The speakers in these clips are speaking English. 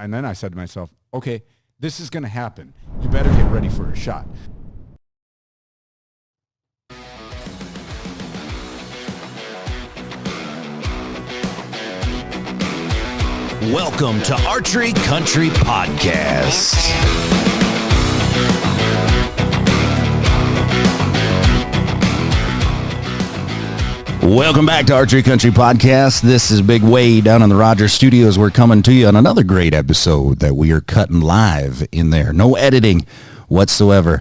And then I said to myself, okay, this is going to happen. You better get ready for a shot. Welcome to Archery Country Podcast. Welcome back to Archery Country Podcast. This is Big Wade down in the Rogers Studios. We're coming to you on another great episode that we are cutting live in there. No editing whatsoever.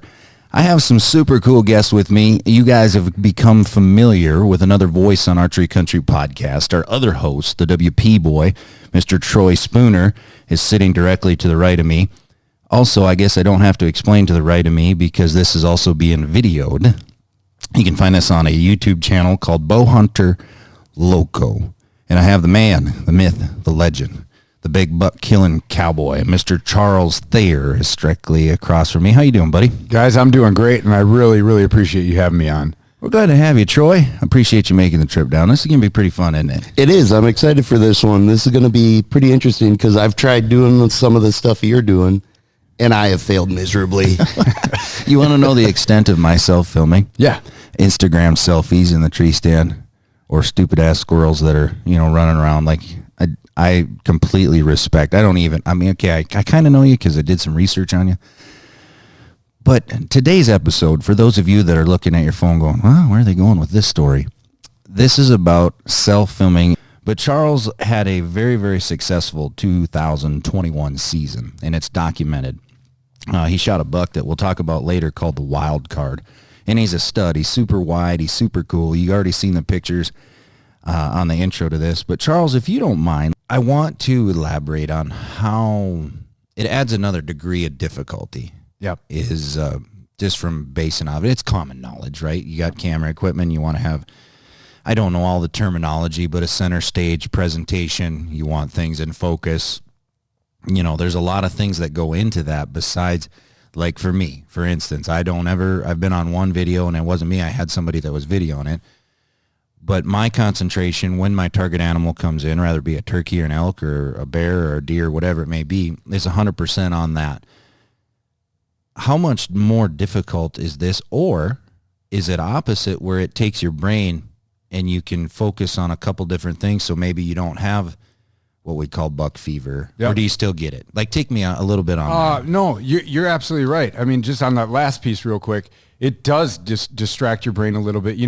I have some super cool guests with me. You guys have become familiar with another voice on Archery Country Podcast. Our other host, the WP boy, Mr. Troy Spooner, is sitting directly to the right of me. Also, I guess I don't have to explain to the right of me because this is also being videoed. You can find us on a YouTube channel called Bowhunter Loco. And I have the man, the myth, the legend, the big buck-killing cowboy, Mr. Charles Thayer is directly across from me. How you doing, buddy? Guys, I'm doing great, and I really appreciate you having me on. We're glad to have you, Troy. I appreciate you making the trip down. This is going to be pretty fun, isn't it? It is. I'm excited for this one. This is going to be pretty interesting because I've tried doing some of the stuff you're doing, and I have failed miserably. You want to know the extent of my self-filming? Yeah. Instagram selfies in the tree stand or stupid-ass squirrels that are, running around. Like, I completely respect. I kind of know you because I did some research on you. But today's episode, for those of you that are looking at your phone going, well, where are they going with this story? This is about self-filming. But Charles had a very, very successful 2021 season, and it's documented. He shot a buck that we'll talk about later called the Wild Card. And he's a stud. He's super wide. He's super cool. You already seen the pictures on the intro to this. But Charles, if you don't mind, I want to elaborate on how it adds another degree of difficulty. Yep. Is just from basing off it. It's common knowledge, right? You got camera equipment. You want to have, I don't know all the terminology, but a center stage presentation. You want things in focus. There's a lot of things that go into that besides, like for me, for instance, I've been on one video and it wasn't me. I had somebody that was videoing it. But my concentration when my target animal comes in, rather be a turkey or an elk or a bear or a deer, whatever it may be, is 100% on that. How much more difficult is this? Or is it opposite where it takes your brain and you can focus on a couple different things so maybe you don't have what we call buck fever? Yep. Or do you still get it? Like, take me a little bit on that. No, you're absolutely right. I mean, just on that last piece real quick, it does just distract your brain a little bit.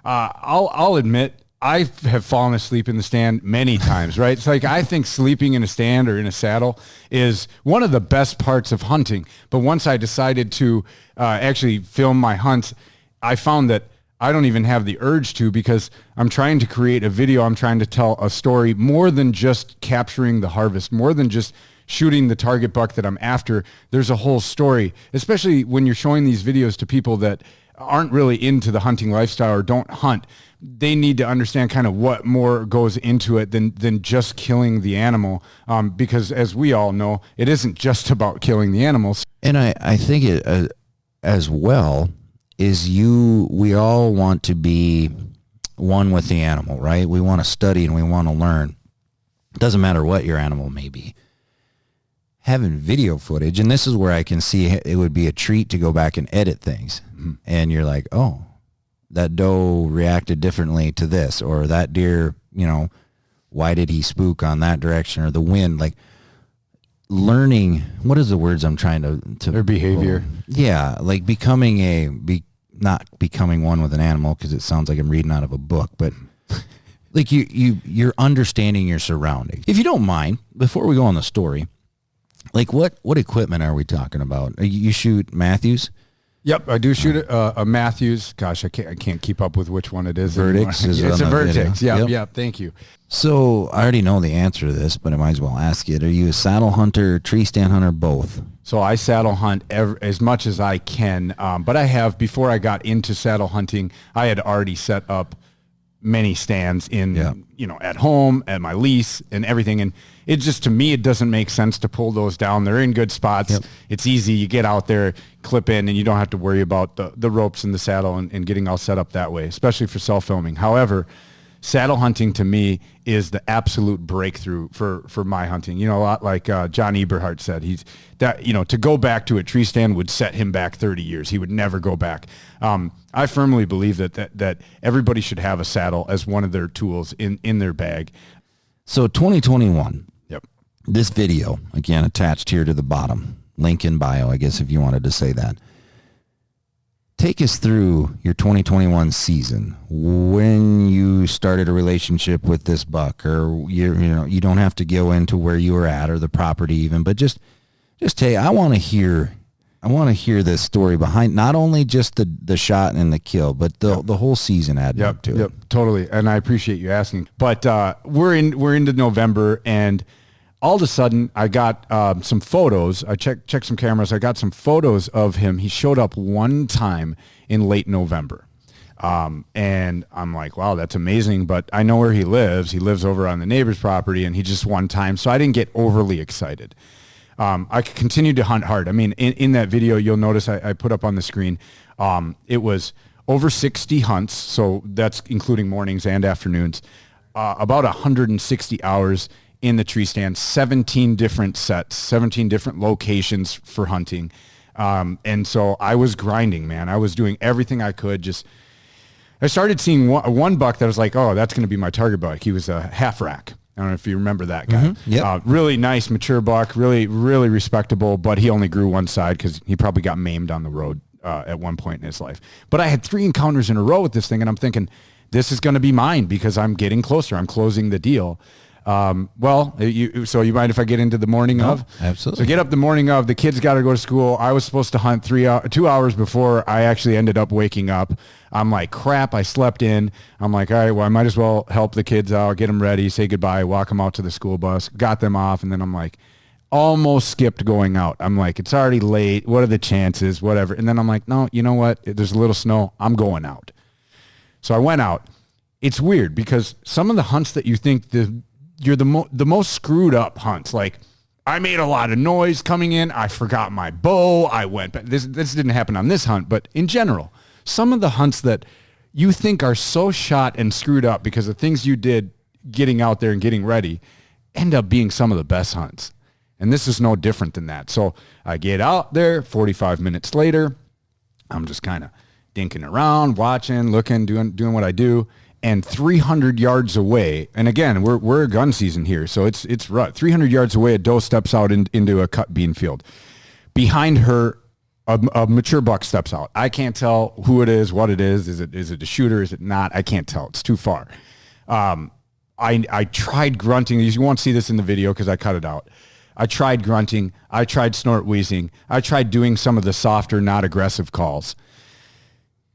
I'll admit, I have fallen asleep in the stand many times, right? It's like I think sleeping in a stand or in a saddle is one of the best parts of hunting. But once I decided to actually film my hunts, I found that I don't even have the urge to because I'm trying to create a video. I'm trying to tell a story more than just capturing the harvest, more than just shooting the target buck that I'm after. There's a whole story, especially when you're showing these videos to people that aren't really into the hunting lifestyle or don't hunt. They need to understand kind of what more goes into it than just killing the animal. Because as we all know, it isn't just about killing the animals. And I think it as well is we all want to be one with the animal, right? We want to study and we want to learn. It doesn't matter what your animal may be. Having video footage, and this is where I can see it would be a treat to go back and edit things. Mm-hmm. And you're like, oh, that doe reacted differently to this, or that deer, why did he spook on that direction, or the wind, like learning, what is the words I'm trying to their behavior. Yeah. Like not becoming one with an animal, because it sounds like I'm reading out of a book, but like you're understanding your surroundings. If you don't mind, before we go on the story, like what equipment are we talking about? You shoot Matthews? Yep, I do shoot a Matthews. Gosh, I can't keep up with which one it is. Vertex. It's a Vertex. Yep. Thank you. So I already know the answer to this, but I might as well ask it. Are you a saddle hunter, tree stand hunter, both? So I saddle hunt as much as I can, but I have, before I got into saddle hunting, I had already set up many stands at home, at my lease and everything. And it just, to me, it doesn't make sense to pull those down. They're in good spots. Yep. It's easy. You get out there, clip in, and you don't have to worry about the ropes in the saddle and getting all set up that way, especially for self-filming. However, saddle hunting to me is the absolute breakthrough for my hunting. A lot like John Eberhart said, to go back to a tree stand would set him back 30 years. He would never go back. I firmly believe that everybody should have a saddle as one of their tools in their bag. So 2021. Yep. This video, again, attached here to the bottom, link in bio, I guess, if you wanted to say that. Take us through your 2021 season, when you started a relationship with this buck, or you don't have to go into where you were at or the property even, but just hey, I want to hear this story behind not only just the shot and the kill, but the whole season added up to it. Yep, totally. And I appreciate you asking. But we're into November, and all of a sudden I got some photos. I checked some cameras. I got some photos of him. He showed up one time in late November. And I'm like, wow, that's amazing. But I know where he lives. He lives over on the neighbor's property, and he just one time. So I didn't get overly excited. I continued to hunt hard. I mean, in that video, you'll notice I put up on the screen, it was over 60 hunts. So that's including mornings and afternoons, about 160 hours in the tree stand, 17 different sets, 17 different locations for hunting. And so I was grinding, man. I was doing everything I could. I started seeing one buck that was like, oh, that's going to be my target buck. He was a half rack. I don't know if you remember that guy. Mm-hmm. Yep. Really nice, mature buck, really, really respectable, but he only grew one side because he probably got maimed on the road at one point in his life. But I had 3 encounters in a row with this thing, and I'm thinking, this is going to be mine because I'm getting closer. I'm closing the deal. So you mind if I get into the morning of? Absolutely. So get up the morning of, the kids got to go to school. I was supposed to hunt 2 hours before I actually ended up waking up. I'm like, crap, I slept in. I'm like, all right, well, I might as well help the kids out, get them ready, say goodbye, walk them out to the school bus, got them off. And then I'm like, almost skipped going out. I'm like, it's already late. What are the chances? Whatever. And then I'm like, no, you know what? There's a little snow. I'm going out. So I went out. It's weird because some of the hunts that you think you're the most screwed up hunts. Like, I made a lot of noise coming in. I forgot my bow. I went, but this didn't happen on this hunt. But in general, some of the hunts that you think are so shot and screwed up because of things you did getting out there and getting ready end up being some of the best hunts. And this is no different than that. So I get out there 45 minutes later. I'm just kind of dinking around, watching, looking, doing what I do. And 300 yards away, and again, we're a gun season here, so it's rough. 300 yards away, a doe steps out into a cut bean field. Behind her, a mature buck steps out. I can't tell who it is, what it is. Is it a shooter? Is it not? I can't tell. It's too far. I tried grunting. You won't see this in the video because I cut it out. I tried grunting. I tried snort wheezing. I tried doing some of the softer, not aggressive calls.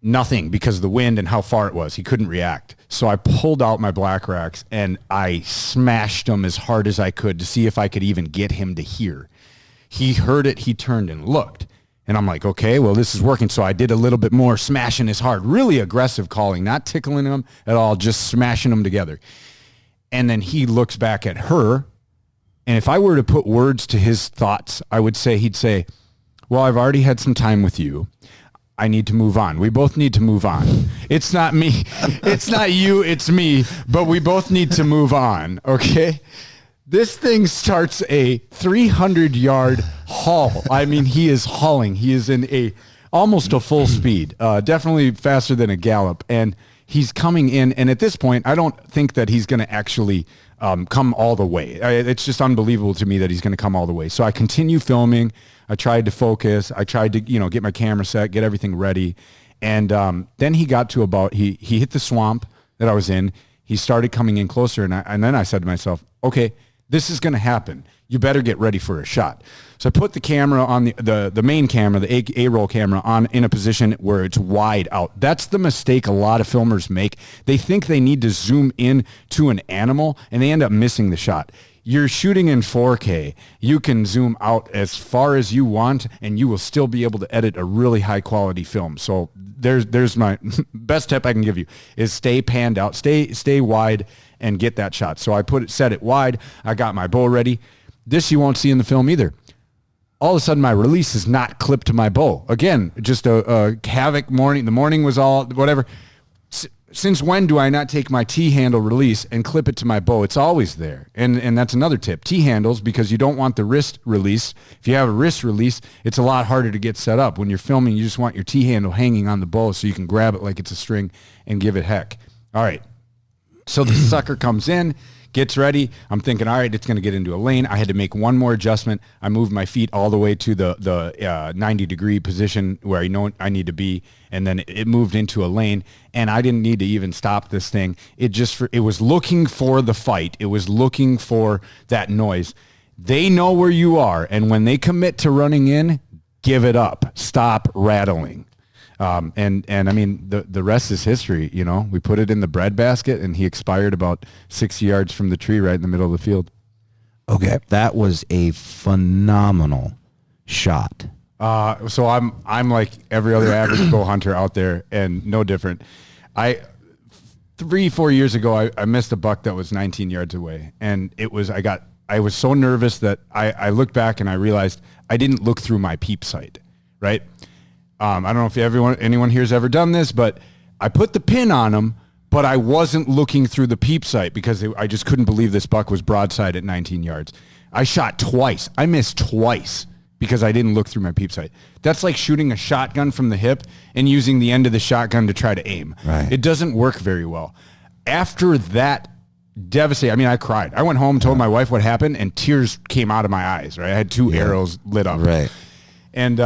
Nothing, because of the wind and how far it was. He couldn't react. So I pulled out my black racks and I smashed them as hard as I could to see if I could even get him to hear. He heard it. He turned and looked. And I'm like, okay, well, this is working. So I did a little bit more smashing his hard, really aggressive calling, not tickling him at all, just smashing them together. And then he looks back at her. And if I were to put words to his thoughts, he'd say, well, I've already had some time with you. I need to move on. We both need to move on. It's not me. It's not you. It's me. But we both need to move on. Okay. This thing starts a 300-yard haul. I mean, he is hauling. He is in almost a full speed, definitely faster than a gallop. And he's coming in. And at this point, I don't think that he's going to actually come all the way. It's just unbelievable to me that he's going to come all the way. So I continue filming. I tried to focus. I tried to, get my camera set, get everything ready. And then he got to he hit the swamp that I was in. He started coming in closer. And then I said to myself, okay, this is going to happen. You better get ready for a shot. So I put the camera on the main camera, the A-roll camera, in a position where it's wide out. That's the mistake a lot of filmers make. They think they need to zoom in to an animal, and they end up missing the shot. You're shooting in 4K. You can zoom out as far as you want, and you will still be able to edit a really high-quality film. So there's my best tip I can give you is stay panned out, stay wide, and get that shot. So I set it wide. I got my bow ready. This you won't see in the film either. All of a sudden, my release is not clipped to my bow. Again, just a havoc morning. The morning was all whatever. since when do I not take my T-handle release and clip it to my bow? It's always there. And that's another tip. T-handles, because you don't want the wrist release. If you have a wrist release, it's a lot harder to get set up. When you're filming, you just want your T-handle hanging on the bow so you can grab it like it's a string and give it heck. All right. So the sucker comes in, gets ready. I'm thinking, all right, it's going to get into a lane. I had to make one more adjustment. I moved my feet all the way to the 90-degree position where I know I need to be, and then it moved into a lane, and I didn't need to even stop this thing. It was looking for the fight. It was looking for that noise. They know where you are, and when they commit to running in, give it up. Stop rattling. And I mean, the rest is history. You know, we put it in the bread basket and he expired about 60 yards from the tree right in the middle of the field. Okay. That was a phenomenal shot. So I'm like every other average bow hunter out there and no different. 3-4 years ago, I missed a buck that was 19 yards away. And I was so nervous that I looked back and I realized I didn't look through my peep sight, right? I don't know if anyone here's ever done this, but I put the pin on him, but I wasn't looking through the peep sight because I just couldn't believe this buck was broadside at 19 yards. I shot twice. I missed twice because I didn't look through my peep sight. That's like shooting a shotgun from the hip and using the end of the shotgun to try to aim. Right. It doesn't work very well. After that I mean, I cried. I went home, told my wife what happened, and tears came out of my eyes, right? I had 2 arrows lit up. Right. And,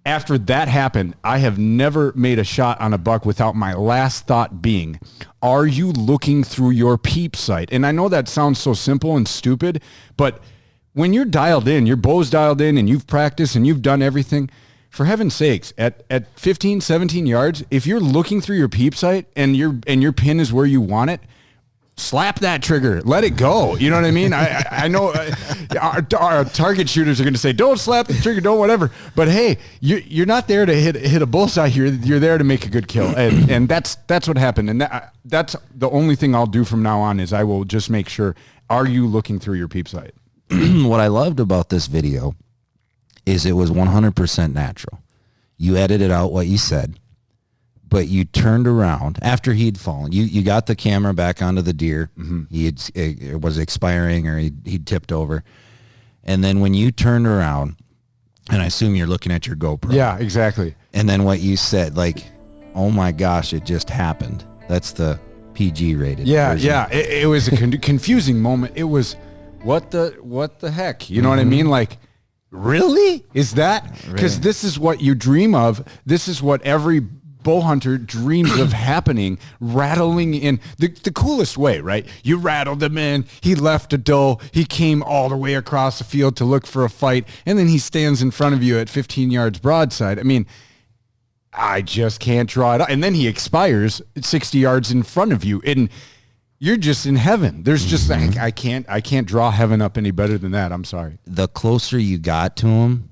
after that happened, I have never made a shot on a buck without my last thought being, are you looking through your peep sight? And I know that sounds so simple and stupid, but when you're dialed in, your bow's dialed in and you've practiced and you've done everything, for heaven's sakes, at 15, 17 yards, if you're looking through your peep sight and your pin is where you want it, slap that trigger, let it go. You know what I mean? I know our target shooters are going to say, don't slap the trigger, don't whatever. But hey, you're not there to hit a bullseye. You're there to make a good kill. And that's what happened. And that's the only thing I'll do from now on is I will just make sure, are you looking through your peep sight? What I loved about this video is it was 100% natural. You edited out what you said, but you turned around after he'd fallen. You got the camera back onto the deer. Mm-hmm. It was expiring or he'd tipped over. And then when you turned around, and I assume you're looking at your GoPro. Yeah, exactly. And then what you said, like, oh my gosh, it just happened. That's the PG rated version. Yeah. It was a confusing moment. It was, what the heck? You know what I mean? Like, really? Is that? Because this is what you dream of. This is what every bow hunter dreams of happening, rattling in the coolest way, right? You rattled him in, he left a doe, he came all the way across the field to look for a fight, and then he stands in front of you at 15 yards broadside. I mean, I just can't draw it out. And then he expires 60 yards in front of you, and you're just in heaven. There's just like, I can't draw heaven up any better than that. I'm sorry. The closer you got to him,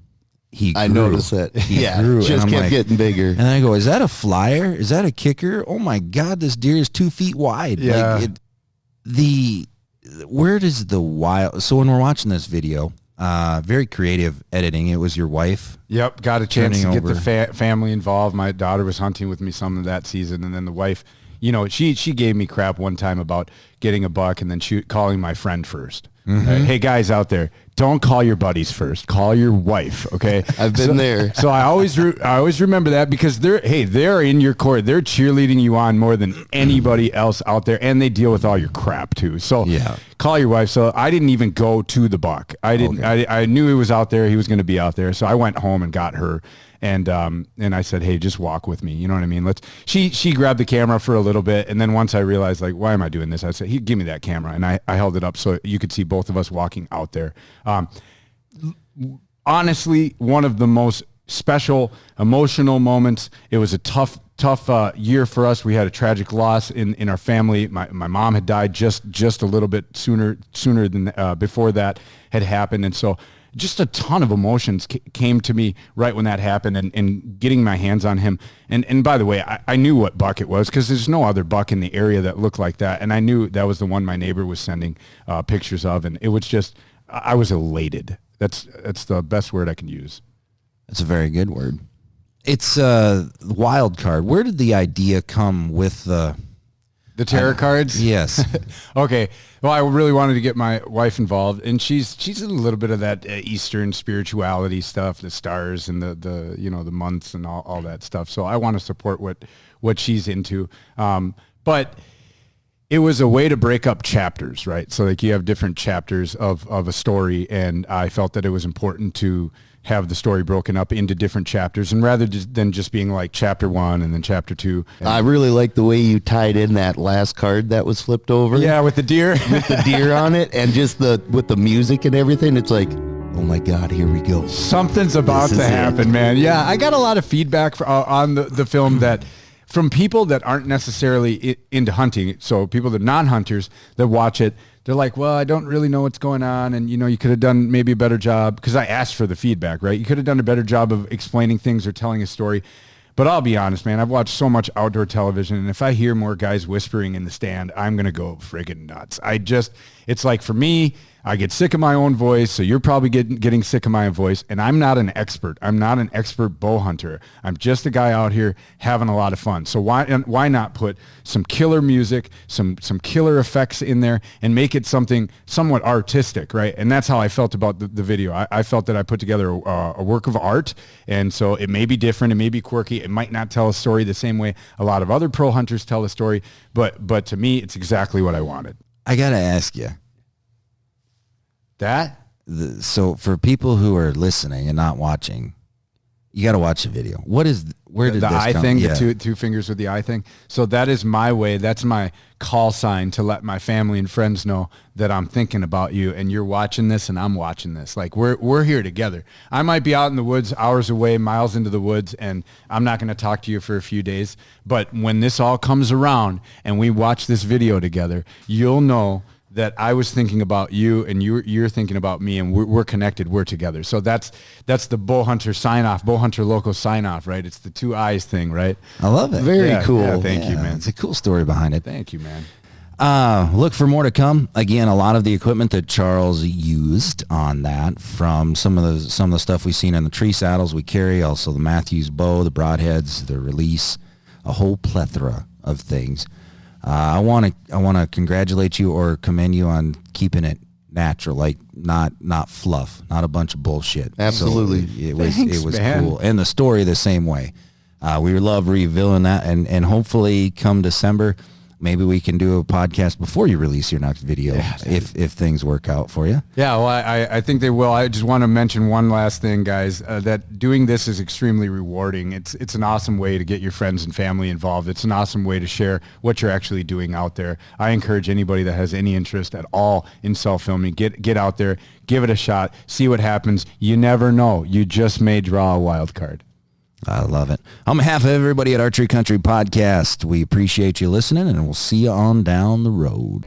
he grew. I noticed that. He Yeah, grew. just And I'm kept getting bigger. And I go, is that a flyer? Is that a kicker? Oh my God, this deer is 2 feet wide. Yeah. Like where does the wild? So when we're watching this video, very creative editing. It was your wife. Yep, got a chance to Turning get the family involved. My daughter was hunting with me some of that season, and then the wife, you know, she gave me crap one time about getting a buck and then calling my friend first. Mm-hmm. Hey guys out there, don't call your buddies first. Call your wife. Okay, I've been there. So I always remember that because they're in your court. They're cheerleading you on more than anybody else out there, and they deal with all your crap too. So yeah, call your wife. So I didn't even go to the buck. I didn't. Okay. I knew he was out there. He was going to be out there. So I went home and got her. And I said, hey, just walk with me. You know what I mean? She grabbed the camera for a little bit. And then once I realized, like, why am I doing this? I said, give me that camera. And I held it up so you could see both of us walking out there. Honestly, one of the most special, emotional moments. It was a tough year for us. We had a tragic loss in our family. My mom had died just a little bit sooner than before that had happened. And so just a ton of emotions came to me right when that happened, and getting my hands on him. And by the way, I knew what buck it was because there's no other buck in the area that looked like that. And I knew that was the one my neighbor was sending pictures of. And it was just, I was elated. That's the best word I can use. That's a very good word. It's wild card. Where did the idea come with the tarot cards? Yes. Okay. Well, I really wanted to get my wife involved, and she's in a little bit of that Eastern spirituality stuff, the stars and the the months and all that stuff. So I want to support what she's into. But it was a way to break up chapters, right? So like you have different chapters of a story, and I felt that it was important to have the story broken up into different chapters, and rather than just being like chapter 1 and then chapter 2. I really like the way you tied in that last card that was flipped over. Yeah, with the deer. With the deer on it, and just with the music and everything. It's like, oh my God, here we go. Something's about to happen, man. Yeah, I got a lot of feedback on the film that from people that aren't necessarily into hunting. So people that are non-hunters that watch it, they're like, well, I don't really know what's going on. And, you could have done maybe a better job, because I asked for the feedback, right? You could have done a better job of explaining things or telling a story. But I'll be honest, man, I've watched so much outdoor television, and if I hear more guys whispering in the stand, I'm going to go friggin' nuts. It's like, for me, I get sick of my own voice, so you're probably getting sick of my own voice, and I'm not an expert. I'm not an expert bow hunter. I'm just a guy out here having a lot of fun. So why not put some killer music, some killer effects in there, and make it something somewhat artistic, right? And that's how I felt about the video. I felt that I put together a work of art, and so it may be different, it may be quirky, it might not tell a story the same way a lot of other pro hunters tell a story, but to me, it's exactly what I wanted. I got to ask you. So for people who are listening and not watching, you got to watch the video. Where did the this eye come? thing, Yeah. the two fingers with the eye thing? So that is my way. That's my call sign to let my family and friends know that I'm thinking about you, and you're watching this and I'm watching this. Like we're here together. I might be out in the woods, hours away, miles into the woods, and I'm not going to talk to you for a few days. But when this all comes around and we watch this video together, you'll know that I was thinking about you, and you're thinking about me, and we're connected, we're together. So that's the bow hunter sign off, bow hunter loco sign off, right? It's the two eyes thing, right? I love it. Very cool. Yeah, thank you, man. It's a cool story behind it. Thank you, man. Look for more to come. Again, a lot of the equipment that Charles used on that, from some of the stuff we've seen in the tree saddles we carry, also the Matthews bow, the broadheads, the release, a whole plethora of things. I want to congratulate you or commend you on keeping it natural, like not fluff, not a bunch of bullshit. Absolutely. So it was man. cool, and the story the same way. We love revealing that, and hopefully come December, maybe we can do a podcast before you release your next video, if things work out for you. Yeah, well, I think they will. I just want to mention one last thing, guys, that doing this is extremely rewarding. It's an awesome way to get your friends and family involved. It's an awesome way to share what you're actually doing out there. I encourage anybody that has any interest at all in self-filming, get out there, give it a shot, see what happens. You never know. You just may draw a wild card. I love it. On behalf of everybody at Archery Country Podcast, we appreciate you listening, and we'll see you on down the road.